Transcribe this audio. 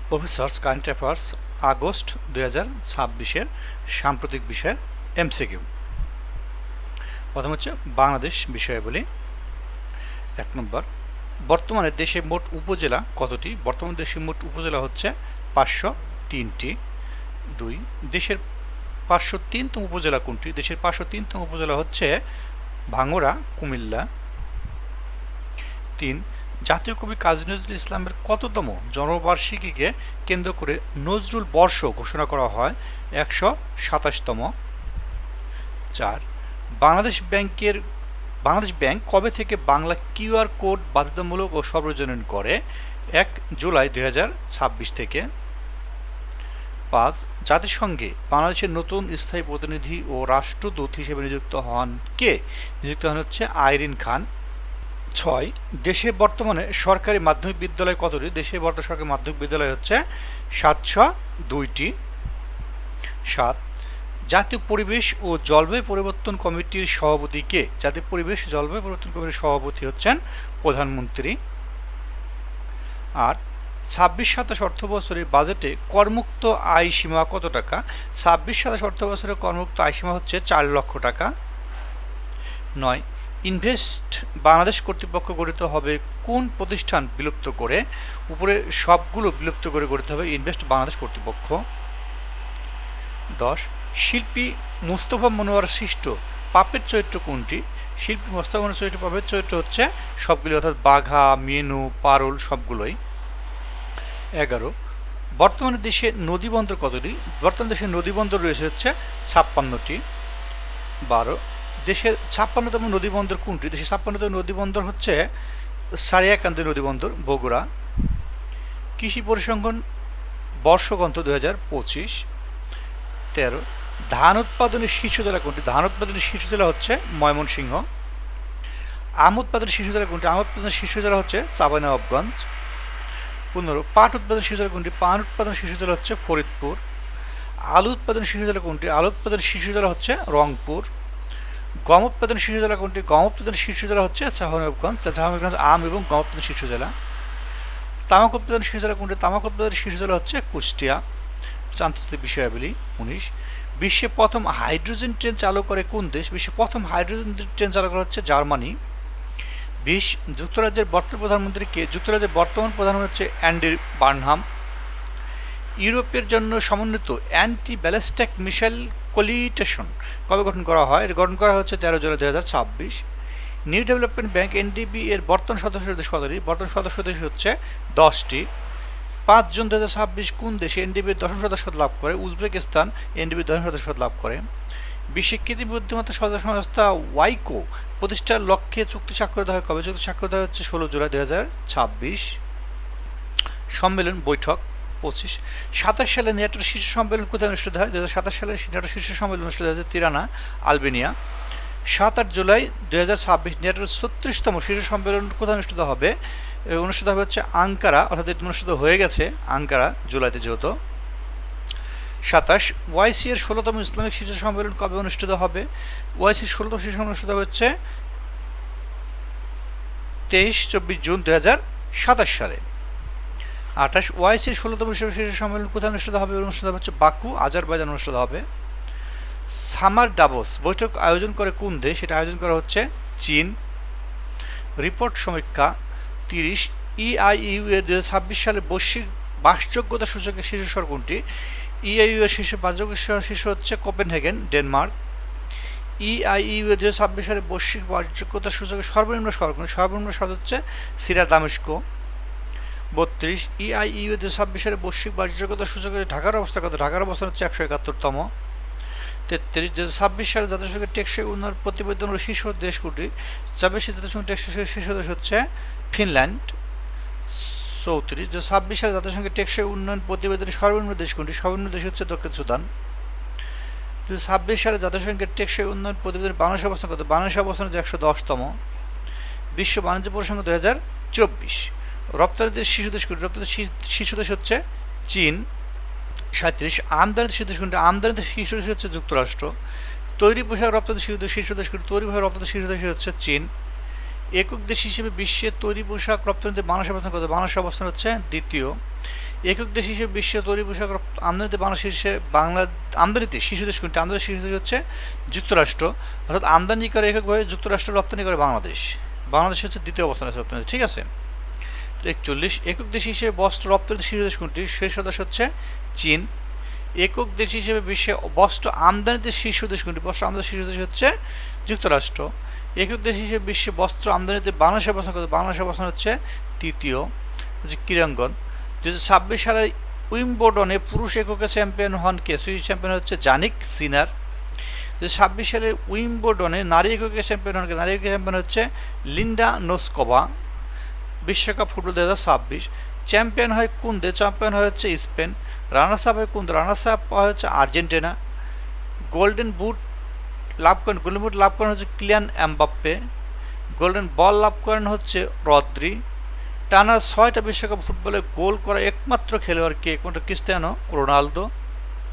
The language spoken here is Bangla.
প্রফেসরস কারেন্ট অ্যাফেয়ার্স আগস্ট 2026-এর সাম্প্রতিক বিষয়ের এমসিকিউ। প্রথম হচ্ছে বাংলাদেশ বিষয়াবলী। 1 নম্বর, বর্তমানে দেশে মোট উপজেলা কতটি? বর্তমানে দেশে মোট উপজেলা হচ্ছে 503টি। 2, দেশের 503তম উপজেলা কোনটি? দেশের 503তম উপজেলা হচ্ছে ভাঙ্গুড়া, কুমিল্লা। 3, জাতীয় কবি কাজী নজরুল ইসলামের কততম জন্মবার্ষিকীকে কেন্দ্র করে নজরুল বর্ষ ঘোষণা করা হয়? 127তম। 4, বাংলাদেশ ব্যাংক কবে থেকে বাংলা কিউআর কোড বাধ্যতামূলক ও সর্বজনীন করে? 1 জুলাই 2026 থেকে। 5, জাতিসংঘে বাংলাদেশের নতুন স্থায়ী প্রতিনিধি ও রাষ্ট্রদূত হিসেবে নিযুক্ত হন কে? নিযুক্ত হন হচ্ছে আইরিন খান। 6, দেশে বর্তমানে সরকারি মাধ্যমিক বিদ্যালয় কতটি? দেশে বর্তমানে সরকারি মাধ্যমিক বিদ্যালয় হচ্ছে 702টি। 7, জাতীয় পরিবেশ ও জলবায়ু পরিবর্তন কমিটির সভাপতি কে? জাতীয় পরিবেশ ও জলবায়ু পরিবর্তন কমিটির সভাপতি হচ্ছেন প্রধানমন্ত্রী। 8, 26-27 অর্থ বছরে বাজেটে করমুক্ত আয় সীমা কত টাকা? 26-27 অর্থ বছরে করমুক্ত আয় সীমা হচ্ছে 4 লক্ষ টাকা। 9, ইনভেস্ট বাংলাদেশ কর্তৃপক্ষ গঠিত হবে কোন প্রতিষ্ঠান বিলুপ্ত করে? উপরে সবগুলো বিলুপ্ত করে গঠিত হবে ইনভেস্ট বাংলাদেশ কর্তৃপক্ষ। 10, শিল্পী মুস্তফা মনোয়ার সৃষ্ট পাপের চরিত্র কোনটি? শিল্পী মুস্তফা মনোয়ার সৃষ্ট পাপের চরিত্র হচ্ছে সবগুলো, অর্থাৎ বাঘা, মেনু, পারুল সবগুলোই। 11, বর্তমানে দেশে নদীবন্দর কতটি? বর্তমানে দেশে নদীবন্দর রয়েছে হচ্ছে 56টি। 12, দেশের 56তম নদীবন্দর কোনটি? দেশের 56তম নদীবন্দর হচ্ছে সারিয়াকান্দি নদীবন্দর, বগুড়া। কৃষি পরিসংখ্যান বর্ষগ্রন্থ 2025। 13, ধান উৎপাদনের শীর্ষ জেলা কোনটি? ধান উৎপাদনের শীর্ষ জেলা হচ্ছে ময়মনসিংহ। আম উৎপাদনের শীর্ষ জেলা কোনটি? আম উৎপাদনের শীর্ষ জেলা হচ্ছে চাঁপাইনবাবগঞ্জ। 15, পাট উৎপাদনের শীর্ষ জেলা কোনটি? পাট উৎপাদনের শীর্ষ জেলা হচ্ছে ফরিদপুর। আলু উৎপাদনের শীর্ষ জেলা কোনটি? আলু উৎপাদনের শীর্ষ জেলা হচ্ছে রংপুর। গম উৎপাদনের শীর্ষ জেলা কোনটি? গম উৎপাদনের শীর্ষ জেলা হচ্ছে চাঁপাইনবাবগঞ্জ। চাঁপাইনবাবগঞ্জ আম এবং গম উৎপাদনের শীর্ষ জেলা। তামাক উৎপাদনের শীর্ষ জেলা কোনটি? তামাক উৎপাদনের শীর্ষ জেলা হচ্ছে কুষ্টিয়া। আন্তর্জাতিক বিষয়াবলী 19, বিশ্বে প্রথম হাইড্রোজেন ট্রেন চালু করে কোন দেশ? বিশ্বে প্রথম হাইড্রোজেন ট্রেন চালু করা হচ্ছে জার্মানি। 20, যুক্তরাজ্যের বর্তমান প্রধানমন্ত্রী কে? যুক্তরাজ্যের বর্তমান প্রধানমন্ত্রী হচ্ছে অ্যান্ডি বার্নহাম। ইউরোপের জন্য সমন্বিত অ্যান্টি ব্যালিস্টিক মিসাইল কোলিটেশন কবে গঠন করা হয়? এর গঠন করা হচ্ছে 13 July 2026। New development bank NDB এর বর্তমান সদস্য দেশ কতটি? বর্তমান সদস্য দেশ হচ্ছে 10টি। 5 জুন 2026 কোন দেশে এনডিবির 10ম সদস্যপদ লাভ করে? উজবেকিস্তান এনডিবির 10ম সদস্যপদ লাভ করে। বিশ্বের কৃত্রিম বুদ্ধিমত্তা সংস্থা ওয়াইকো প্রতিষ্ঠার লক্ষ্যে চুক্তি স্বাক্ষরিত হয় কবে? চুক্তি স্বাক্ষরিত হচ্ছে 16 জুলাই 2026। সম্মেলন বৈঠক 25, 27 সালে ন্যাটোর শীর্ষ সম্মেলন কোথায় অনুষ্ঠিত হয়? 2027 সালে ন্যাটোর শীর্ষ সম্মেলন অনুষ্ঠিত হয়েছে তিরানা, আলবেনিয়া। 7-8 জুলাই 2026 ন্যাটোর 36তম শীর্ষ সম্মেলন কোথায় অনুষ্ঠিত হবে? অনুষ্ঠিত হবে হচ্ছে আঙ্কারা, অর্থাৎ এটি অনুষ্ঠিত হয়ে গেছে আঙ্কারা জুলাইতে যেহেতু। 27, ওয়াইসি এর 16তম ইসলামিক শীর্ষ সম্মেলন কবে অনুষ্ঠিত হবে? ওয়াইসির 16তম শীর্ষ সম্মেলন অনুষ্ঠিত হচ্ছে 23-24 জুন 2027 সালে। 28, ওয়াইসির 16তম শীর্ষ সম্মেলন কোথায় অনুষ্ঠিত হবে? অনুষ্ঠিত হচ্ছে বাকু, আজারবাইজান অনুষ্ঠিত হবে। সামার ডাভোস বৈঠক আয়োজন করে কোন দেশ? এটা আয়োজন করা হচ্ছে চীন। রিপোর্ট সমীক্ষা 30, ইআইইউ এর 2026 সালে বৈশ্বিক বাসযোগ্যতা সূচকের শীর্ষ শহর কোনটি? ইআইইউ এর শীর্ষ বাসযোগ্য শীর্ষ হচ্ছে কোপেনহেগেন, ডেনমার্ক। ইআইইউ এর 2026 সালে বৈশ্বিক বাসযোগ্যতা সূচকের সর্বনিম্ন শহর কোনটি? সর্বনিম্ন শহর হচ্ছে সিরিয়া দামেস্ক। 32, ইআইইউ এর 2026 সালে বৈশ্বিক বাসযোগ্যতা সূচকের ঢাকার অবস্থা কত? ঢাকার অবস্থান হচ্ছে 171তম। 33, 2026 সালে জাতিসংঘের টেকসই উন্নয়ন প্রতিবেদনের শীর্ষ দেশ কোনটি? 24 জাতিসংঘের টেকসই শীর্ষ দেশ হচ্ছে ফিনল্যান্ড। 34, 2026 সালে জাতিসংঘের টেকসই উন্নয়ন প্রতিবেদনের সর্বনিম্ন দেশ কোনটি? সর্বনিম্ন দেশ হচ্ছে দক্ষিণ সুদান। 2026 সালে জাতিসংঘের টেকসই উন্নয়ন প্রতিবেদনের বাংলাদেশের অবস্থান কত? বাংলাদেশের অবস্থান হচ্ছে 110তম। বিশ্ব বাণিজ্য পরিসংখ্যান 2024, রপ্তানিতে শীর্ষ দেশ কোনটি? রপ্তানিতে শীর্ষ দেশ হচ্ছে চীন। 37, আমদানিতে শীর্ষ দেশ কোনটি? আমদানিতে শীর্ষ দেশ হচ্ছে যুক্তরাষ্ট্র। তৈরি পোশাক রপ্তানিতে শীর্ষ দেশ কোনটি? তৈরি পোশাক রপ্তানিতে শীর্ষ দেশ হচ্ছে চীন। একক দেশ হিসেবে বিশ্বের তৈরি পোশাক রপ্তানিতে বাংলাদেশের অবস্থান কত? বাংলাদেশের অবস্থান হচ্ছে দ্বিতীয়। একক দেশ হিসেবে বিশ্ব তৈরি পোশাক আমদানিতে বাংলা শীর্ষে আমদানিতে শীর্ষ দেশ কোনটি? আমদানিতে শীর্ষ দেশ হচ্ছে যুক্তরাষ্ট্র, অর্থাৎ আমদানি করে এককভাবে যুক্তরাষ্ট্র, রপ্তানি করে বাংলাদেশ। বাংলাদেশ হচ্ছে দ্বিতীয় অবস্থানে আছে রপ্তানি, ঠিক আছে। 41 একক দেশ হিসেবে বস্ত্র রপ্তানিতে শীর্ষ দেশ কোনটি? শীর্ষ দেশ হচ্ছে চীন। একক দেশ হিসেবে বিশ্বে বস্ত্র আমদানিতে শীর্ষ দেশ কোনটি? বস্ত্র আমদানিতে শীর্ষ দেশ হচ্ছে যুক্তরাষ্ট্র। একক দেশ হিসেবে বিশ্বে বস্ত্র আমদানিতে বাংলাদেশের অবস্থান কত? বাংলাদেশের অবস্থান হচ্ছে তৃতীয়। হচ্ছে ক্রীড়াঙ্গন 2026 সালের উইম্বলডনে পুরুষ এককে চ্যাম্পিয়ন হন কে? সুইস চ্যাম্পিয়ন হচ্ছে জানিক সিনার। 2026 সালের উইম্বলডনে নারী এককে চ্যাম্পিয়ন হন কে? নারী এককে চ্যাম্পিয়ন হচ্ছে লিন্ডা নোসকোভা। বিশ্বকাপ ফুটবল 2026 চ্যাম্পিয়ন হয় কোন দেশ? চ্যাম্পিয়ন হয় হচ্ছে স্পেন। রানার্স আপ হয় কোন দেশ? রানার্স আপ হয় হচ্ছে আর্জেন্টিনা। গোল্ডেন বুট লাভ করেন হচ্ছে কিলিয়ান এমবাপ্পে। গোল্ডেন বল লাভ করেন হচ্ছে রদ্রি। টানা 6টা বিশ্বকাপ ফুটবলে গোল করা একমাত্র খেলোয়াড় কে? কোনটা? Cristiano Ronaldo.